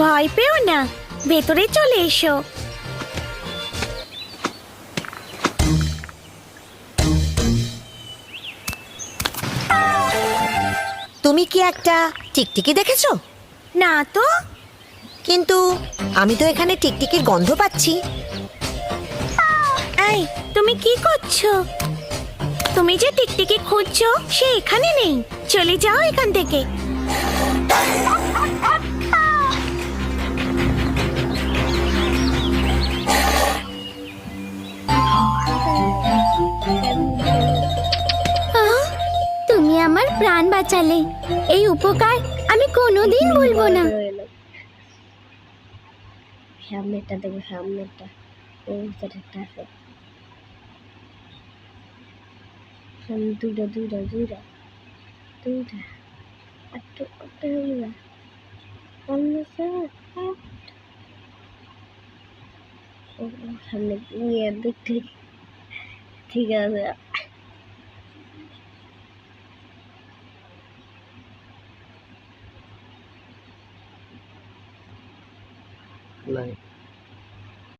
ভয় পেও না, ভেতরে চলে এসো। তুমি কি একটা টিকটিকি দেখেছো? না তো। কিন্তু আমি তো এখানে টিকটিকির গন্ধ পাচ্ছি। এই, তুমি কি করছো? তুমি যে টিকটিকি খুঁজছো সে এখানে নেই, চলে যাও এখান থেকে। তুমি আমার প্রাণ বাঁচালে, এই উপকার আমি কোনোদিন ভুলবো না। সামনেরটা দেখো, সামনেরটা ওই একটা আছে, সামনে দুইটা দুইটা দুইটা দুইটা একটা একটা হইবা সামনে নিয়ে দেখতে। ঠিক আছে, নাই।